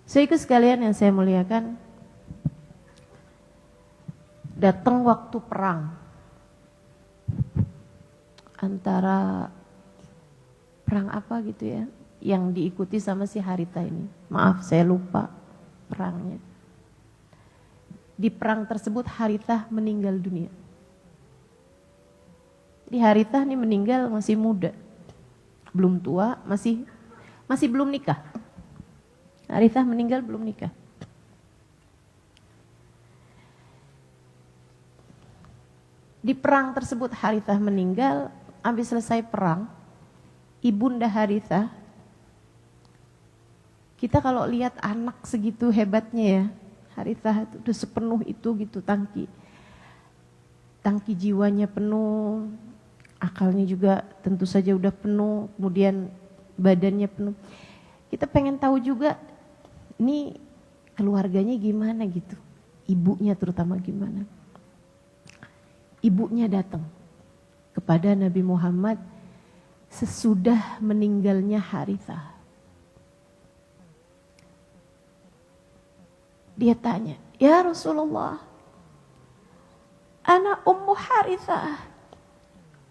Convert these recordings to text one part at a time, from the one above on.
Saudaraku sekalian yang saya muliakan, datang waktu perang antara perang apa gitu ya, yang diikuti sama si Haritha ini. Maaf saya lupa perangnya. Di perang tersebut Haritha meninggal dunia. Di Haritha ini meninggal masih muda, belum tua, masih belum nikah. Haritha meninggal belum nikah. Di perang tersebut Haritha meninggal. Habis selesai perang, ibunda Haritha, kita kalau lihat anak segitu hebatnya ya, Haritha itu udah sepenuh itu gitu, tangki jiwanya penuh, akalnya juga tentu saja udah penuh, kemudian badannya penuh. Kita pengen tahu juga ini keluarganya gimana gitu, ibunya terutama gimana. Ibunya datang kepada Nabi Muhammad sesudah meninggalnya Haritha. Dia tanya, "Ya Rasulullah, ana ummu Haritha."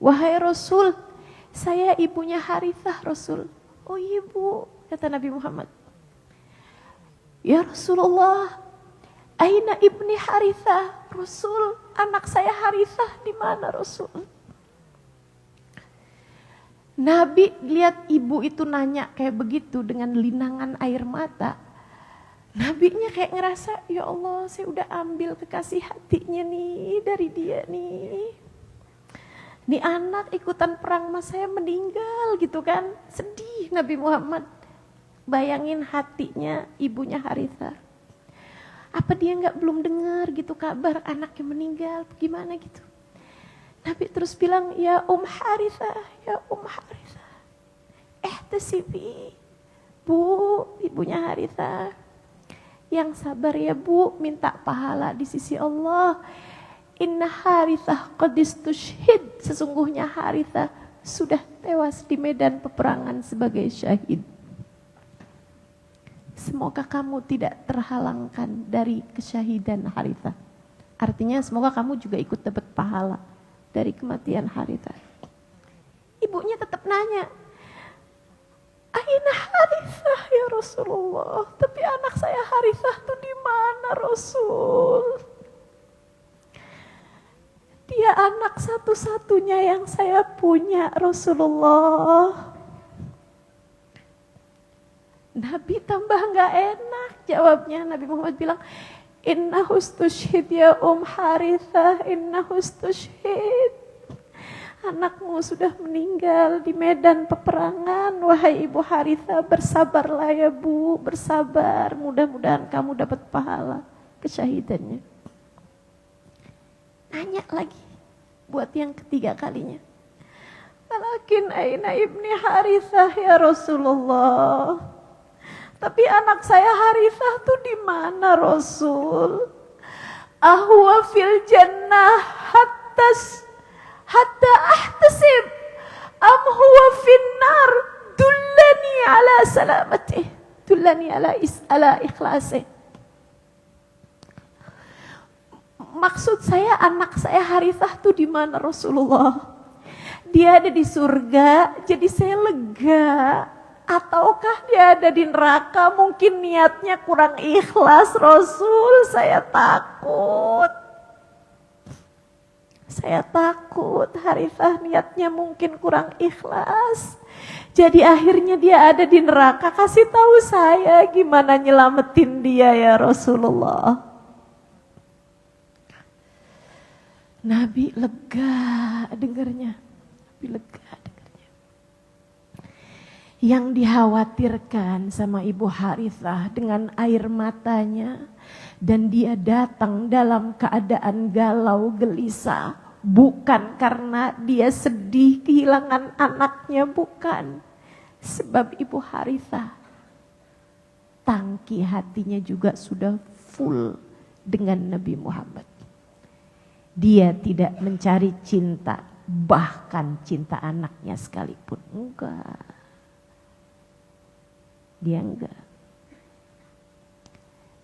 Wahai Rasul, saya ibunya Haritha, Rasul. Oh ibu, kata Nabi Muhammad. Ya Rasulullah, aina ibni Haritha? Rasul, anak saya Haritha di mana Rasul? Nabi lihat ibu itu nanya kayak begitu dengan linangan air mata. Nabinya kayak ngerasa, ya Allah saya udah ambil kekasih hatinya nih dari dia nih. Nih anak ikutan perang mas saya meninggal gitu kan. Sedih Nabi Muhammad. Bayangin hatinya ibunya Haritha. Apa dia belum dengar gitu kabar anaknya meninggal, gimana gitu. Nabi terus bilang, ya Haritha, ya Haritha. Ihtasibi, Bu, ibunya Haritha. Yang sabar ya Bu, minta pahala di sisi Allah. Inna Haritha qad istushhid, sesungguhnya Haritha sudah tewas di medan peperangan sebagai syahid. Semoga kamu tidak terhalangkan dari kesyahidan Haritha. Artinya semoga kamu juga ikut dapat pahala dari kematian Haritha. Ibunya tetap nanya, aina Haritha ya Rasulullah? Tapi anak saya Haritha tuh di mana Rasul? Dia anak satu-satunya yang saya punya Rasulullah. Nabi tambah gak enak jawabnya. Nabi Muhammad bilang, innahu istushhid ya Haritha, innahu istushhid. Anakmu sudah meninggal di medan peperangan. Wahai ibu Haritha, bersabarlah ya Bu, bersabar. Mudah-mudahan kamu dapat pahala kesyahidannya. Nanya lagi buat yang ketiga kalinya. Walakin aina ibni Haritha ya Rasulullah? Tapi anak saya Haritha tuh di mana Rasul? Ahwa fil jannah hatta ahtasib am huwa finnar dullani ala salamatih, dullani ala ikhlasih. Maksud saya anak saya Haritha tuh di mana Rasulullah? Dia ada di surga, jadi saya lega. Ataukah dia ada di neraka, mungkin niatnya kurang ikhlas Rasul, saya takut. Saya takut Haritha niatnya mungkin kurang ikhlas. Jadi akhirnya dia ada di neraka, kasih tahu saya gimana nyelamatin dia ya Rasulullah. Nabi lega dengarnya, Nabi lega dengarnya. Yang dikhawatirkan sama ibu Haritha dengan air matanya, dan dia datang dalam keadaan galau gelisah, bukan karena dia sedih kehilangan anaknya, bukan. Sebab ibu Haritha, tangki hatinya juga sudah full dengan Nabi Muhammad. Dia tidak mencari cinta, bahkan cinta anaknya sekalipun, enggak. Dia enggak.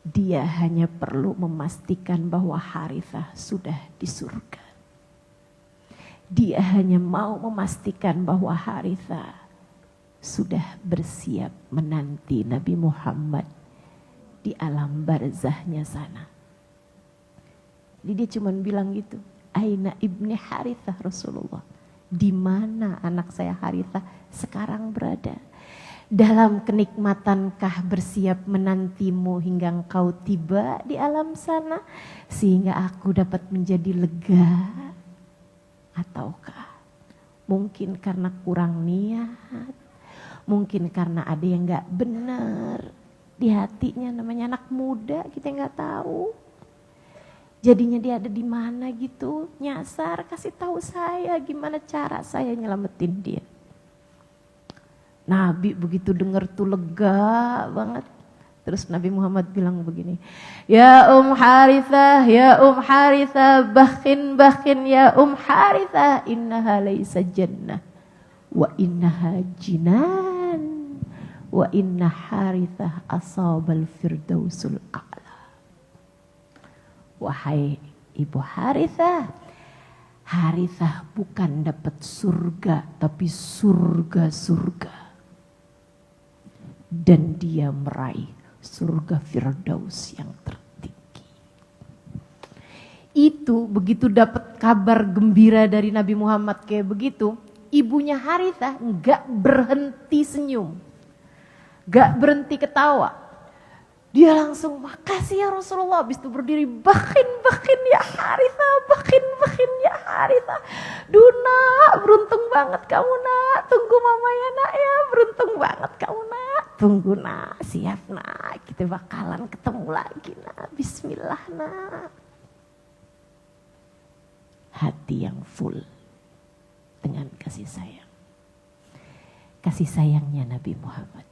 Dia hanya perlu memastikan bahwa Harithah sudah di surga. Dia hanya mau memastikan bahwa Harithah sudah bersiap menanti Nabi Muhammad di alam barzahnya sana. Jadi dia cuma bilang gitu, Aina ibni Harithah Rasulullah. Di mana anak saya Harithah sekarang berada? Dalam kenikmatankah bersiap menantimu hingga engkau tiba di alam sana sehingga aku dapat menjadi lega? Ataukah mungkin karena kurang niat, mungkin karena ada yang gak benar di hatinya, namanya anak muda, kita nggak tahu. Jadinya dia ada di mana gitu, nyasar, kasih tahu saya gimana cara saya nyelamatin dia. Nabi begitu dengar tuh lega banget. Terus Nabi Muhammad bilang begini, Ya Harithah, ya Harithah, bakhin ya Harithah, innaha laysa jannah, wa innaha jinan, wa inna Harithah asabal firdausul a'la. Wahai ibu Harithah, Harithah bukan dapat surga, tapi surga-surga. Dan dia meraih surga Firdaus yang tertinggi. Itu begitu dapat kabar gembira dari Nabi Muhammad kayak begitu, ibunya Harithah gak berhenti senyum, gak berhenti ketawa. Dia langsung, makasih ya Rasulullah. Habis itu berdiri, bakhin ya Harithah, bakhin ya Harithah. Duna, beruntung banget kamu nak, tunggu mama ya nak ya, beruntung banget kamu nak. Tunggu nak, siap nak, kita bakalan ketemu lagi nak, bismillah nak. Hati yang full dengan kasih sayang. Kasih sayangnya Nabi Muhammad.